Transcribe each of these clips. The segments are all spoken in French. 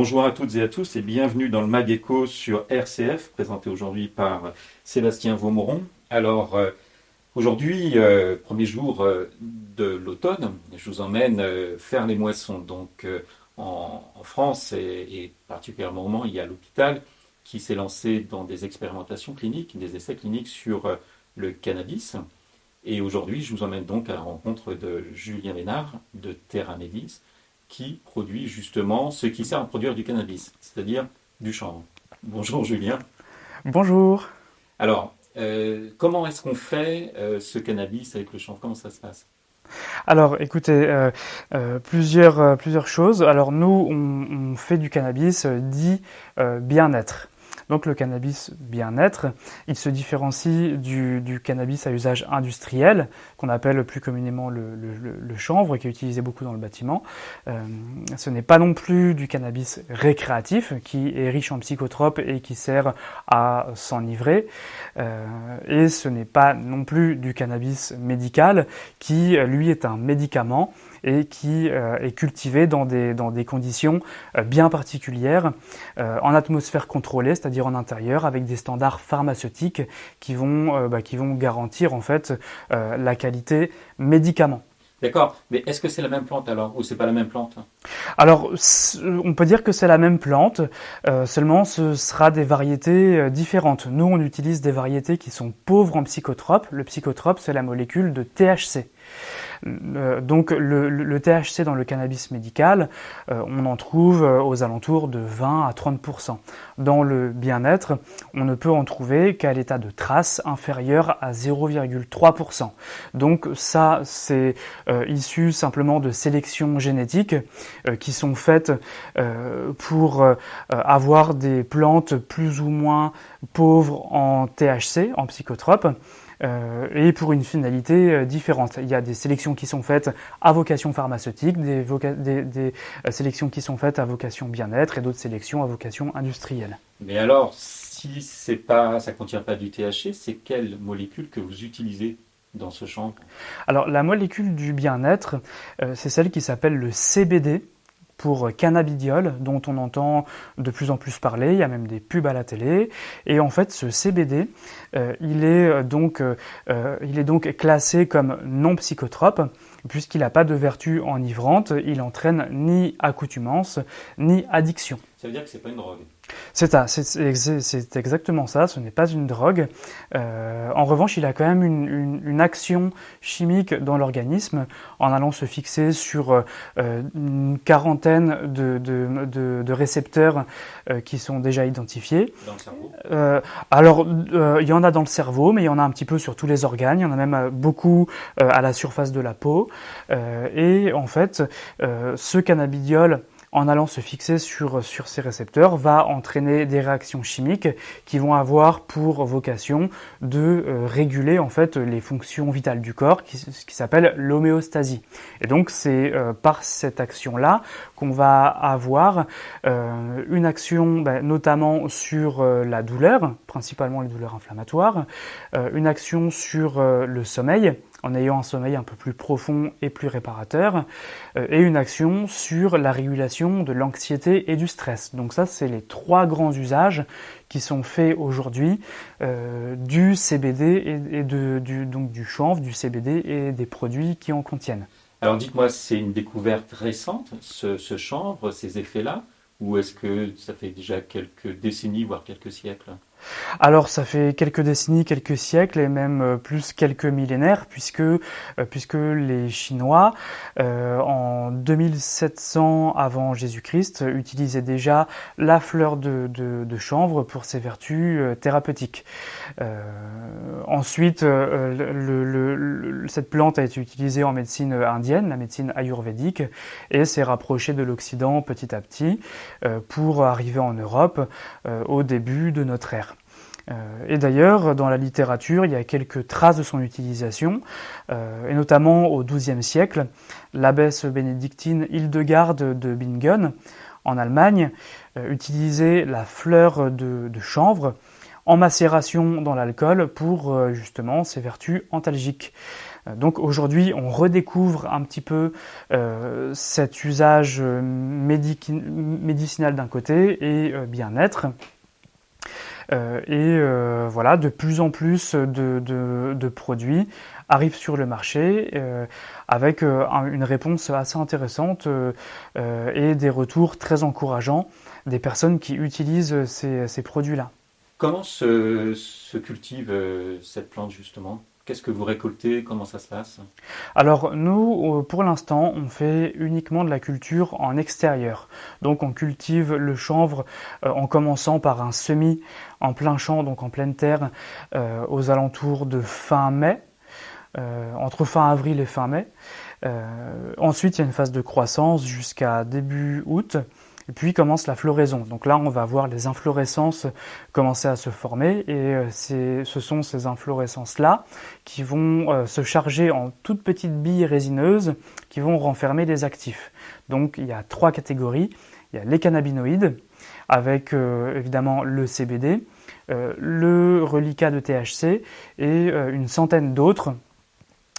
Bonjour à toutes et à tous et bienvenue dans le Mag Éco sur RCF, présenté aujourd'hui par Sébastien Vaumeron. Alors aujourd'hui, premier jour de l'automne, je vous emmène faire les moissons. Donc en France et particulièrement il y a l'hôpital qui s'est lancé dans des expérimentations cliniques, des essais cliniques sur le cannabis. Et aujourd'hui, je vous emmène donc à la rencontre de Julien Ménard de Terra Medis, qui produit justement ce qui sert à produire du cannabis, c'est-à-dire du chanvre. Bonjour Julien. Bonjour. Alors, comment est-ce qu'on fait ce cannabis avec le chanvre? Comment ça se passe? Alors, écoutez, plusieurs choses. Alors, nous, on fait du cannabis dit bien-être. Donc, le cannabis bien-être, il se différencie du cannabis à usage industriel, qu'on appelle plus communément le chanvre, qui est utilisé beaucoup dans le bâtiment. Ce n'est pas non plus du cannabis récréatif, qui est riche en psychotropes et qui sert à s'enivrer. Et ce n'est pas non plus du cannabis médical, qui, lui, est un médicament et qui est cultivé dans des conditions bien particulières, en atmosphère contrôlée, c'est-à-dire en intérieur, avec des standards pharmaceutiques qui vont garantir en fait la qualité médicament. D'accord, mais est-ce que c'est la même plante alors, ou c'est pas la même plante? Alors, on peut dire que c'est la même plante, seulement ce sera des variétés différentes. Nous, on utilise des variétés qui sont pauvres en psychotropes. Le psychotrope, c'est la molécule de THC. Donc le THC dans le cannabis médical, on en trouve aux alentours de 20 à 30%. Dans le bien-être, on ne peut en trouver qu'à l'état de trace inférieur à 0,3%. Donc ça, c'est issu simplement de sélections génétiques qui sont faites pour avoir des plantes plus ou moins pauvres en THC, en psychotropes, et pour une finalité différente. Il y a des sélections qui sont faites à vocation pharmaceutique, des sélections qui sont faites à vocation bien-être et d'autres sélections à vocation industrielle. Mais alors, si ça contient pas du THC, c'est quelle molécule que vous utilisez dans ce chanvre? Alors la molécule du bien-être, c'est celle qui s'appelle le CBD, pour cannabidiol, dont on entend de plus en plus parler, il y a même des pubs à la télé. Et en fait, ce CBD, il est donc classé comme non psychotrope, puisqu'il n'a pas de vertu enivrante, il entraîne ni accoutumance, ni addiction. Ça veut dire que c'est pas une drogue? C'est exactement ça, ce n'est pas une drogue. En revanche, il a quand même une action chimique dans l'organisme en allant se fixer sur une quarantaine de récepteurs qui sont déjà identifiés. Dans le cerveau? Il y en a dans le cerveau, mais il y en a un petit peu sur tous les organes, il y en a même beaucoup à la surface de la peau. Et en fait, ce cannabidiol, en allant se fixer sur ces récepteurs, va entraîner des réactions chimiques qui vont avoir pour vocation de réguler en fait les fonctions vitales du corps, ce qui s'appelle l'homéostasie. Et donc c'est par cette action-là qu'on va avoir une action notamment sur la douleur, principalement les douleurs inflammatoires, une action sur le sommeil, en ayant un sommeil un peu plus profond et plus réparateur, et une action sur la régulation de l'anxiété et du stress. Donc ça, c'est les trois grands usages qui sont faits aujourd'hui du CBD et du chanvre, du CBD et des produits qui en contiennent. Alors dites-moi, c'est une découverte récente, ce chanvre, ces effets-là, ou est-ce que ça fait déjà quelques décennies, voire quelques siècles? Alors ça fait quelques décennies, quelques siècles et même plus quelques millénaires puisque les Chinois en 2700 avant Jésus-Christ utilisaient déjà la fleur de chanvre pour ses vertus thérapeutiques. Ensuite, cette plante a été utilisée en médecine indienne, la médecine ayurvédique, et s'est rapprochée de l'Occident petit à petit pour arriver en Europe au début de notre ère. Et d'ailleurs, dans la littérature, il y a quelques traces de son utilisation, et notamment au XIIe siècle, l'abbesse bénédictine Hildegarde de Bingen, en Allemagne, utilisait la fleur de chanvre en macération dans l'alcool pour justement ses vertus antalgiques. Donc aujourd'hui, on redécouvre un petit peu cet usage médicinal d'un côté et bien-être. Voilà, de plus en plus de produits arrivent sur le marché avec une réponse assez intéressante et des retours très encourageants des personnes qui utilisent ces produits-là. Comment se cultive cette plante justement? Qu'est-ce que vous récoltez? Comment ça se passe? Alors nous, pour l'instant, on fait uniquement de la culture en extérieur. Donc on cultive le chanvre en commençant par un semis en plein champ, donc en pleine terre, aux alentours de fin mai, entre fin avril et fin mai. Ensuite, il y a une phase de croissance jusqu'à début août. Et puis commence la floraison. Donc là, on va voir les inflorescences commencer à se former et ce sont ces inflorescences-là qui vont se charger en toutes petites billes résineuses qui vont renfermer les actifs. Donc il y a 3 catégories. Il y a les cannabinoïdes avec évidemment le CBD, le reliquat de THC et une centaine d'autres.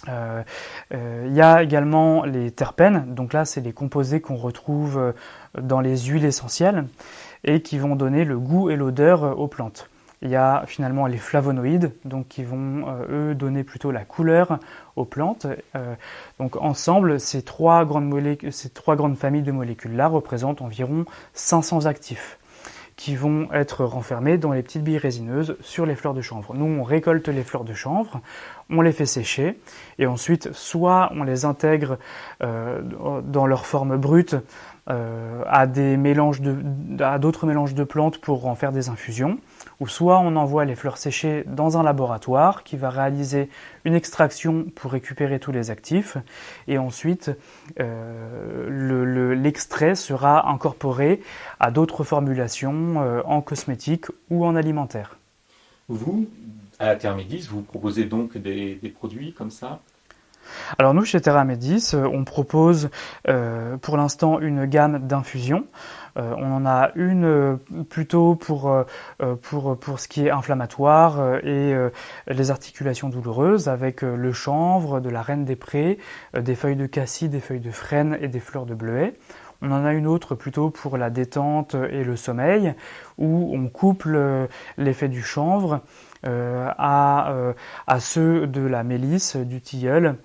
Il y a également les terpènes, donc là c'est les composés qu'on retrouve dans les huiles essentielles et qui vont donner le goût et l'odeur aux plantes. Il y a finalement les flavonoïdes, donc qui vont eux donner plutôt la couleur aux plantes. Donc ensemble, ces trois grandes familles de molécules-là représentent environ 500 actifs qui vont être renfermés dans les petites billes résineuses sur les fleurs de chanvre. Nous, on récolte les fleurs de chanvre, on les fait sécher, et ensuite, soit on les intègre dans leur forme brute à d'autres mélanges de plantes pour en faire des infusions, ou soit on envoie les fleurs séchées dans un laboratoire qui va réaliser une extraction pour récupérer tous les actifs, et ensuite l'extrait sera incorporé à d'autres formulations en cosmétique ou en alimentaire. Vous, à Thermédis, vous proposez donc des produits comme ça? Alors nous, chez Thermédis, on propose pour l'instant une gamme d'infusions. On en a une plutôt pour ce qui est inflammatoire et les articulations douloureuses avec le chanvre, de la reine des prés, des feuilles de cassis, des feuilles de frêne et des fleurs de bleuet. On en a une autre plutôt pour la détente et le sommeil où on couple l'effet du chanvre à ceux de la mélisse, du tilleul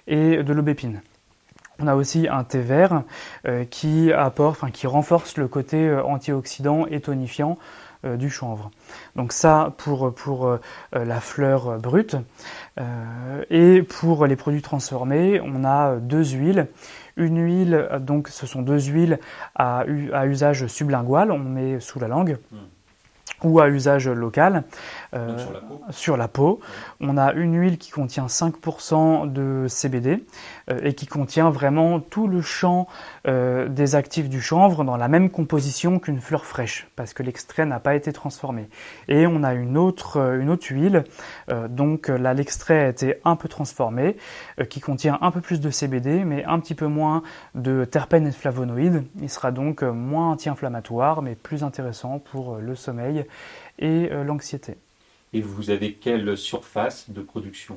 et de l'aubépine. On a aussi un thé vert qui renforce le côté antioxydant et tonifiant du chanvre. Donc ça pour la fleur brute. Et pour les produits transformés, on a 2 huiles. Une huile, donc ce sont 2 huiles à usage sublingual, on met sous la langue. Ou à usage local, sur la peau. On a une huile qui contient 5% de CBD et qui contient vraiment tout le champ des actifs du chanvre dans la même composition qu'une fleur fraîche, parce que l'extrait n'a pas été transformé. Et on a une autre huile, donc là l'extrait a été un peu transformé, qui contient un peu plus de CBD, mais un petit peu moins de terpènes et de flavonoïdes. Il sera donc moins anti-inflammatoire, mais plus intéressant pour le sommeil et l'anxiété. Et vous avez quelle surface de production?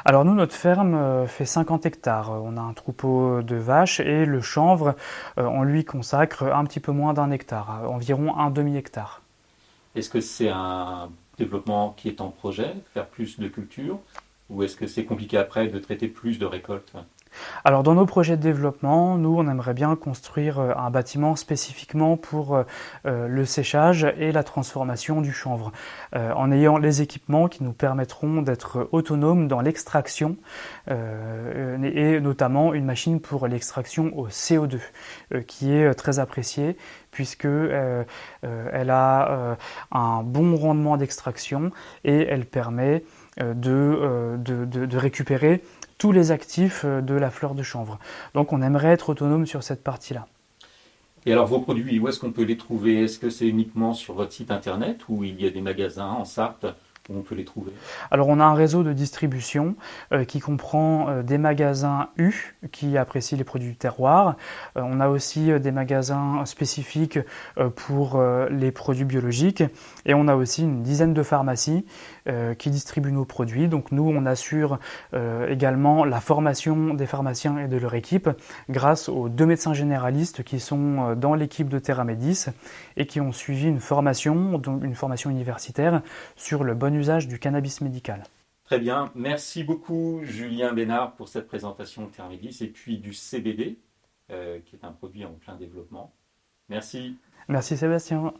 Alors nous, notre ferme fait 50 hectares. On a un troupeau de vaches et le chanvre, on lui consacre un petit peu moins d'1 hectare, environ un demi-hectare. Est-ce que c'est un développement qui est en projet, faire plus de culture, ou est-ce que c'est compliqué après de traiter plus de récoltes? Alors dans nos projets de développement, nous on aimerait bien construire un bâtiment spécifiquement pour le séchage et la transformation du chanvre, en ayant les équipements qui nous permettront d'être autonomes dans l'extraction et notamment une machine pour l'extraction au CO2 qui est très appréciée puisque elle a un bon rendement d'extraction et elle permet de récupérer tous les actifs de la fleur de chanvre. Donc on aimerait être autonome sur cette partie-là. Et alors vos produits, où est-ce qu'on peut les trouver? Est-ce que c'est uniquement sur votre site internet ou il y a des magasins en Sarthe où on peut les trouver? Alors on a un réseau de distribution qui comprend des magasins U qui apprécient les produits du terroir. On a aussi des magasins spécifiques pour les produits biologiques et on a aussi une dizaine de pharmacies qui distribue nos produits. Donc nous, on assure également la formation des pharmaciens et de leur équipe grâce aux 2 médecins généralistes qui sont dans l'équipe de Theramédis et qui ont suivi une formation universitaire sur le bon usage du cannabis médical. Très bien, merci beaucoup Julien Bénard pour cette présentation de Theramédis et puis du CBD, qui est un produit en plein développement. Merci. Merci Sébastien.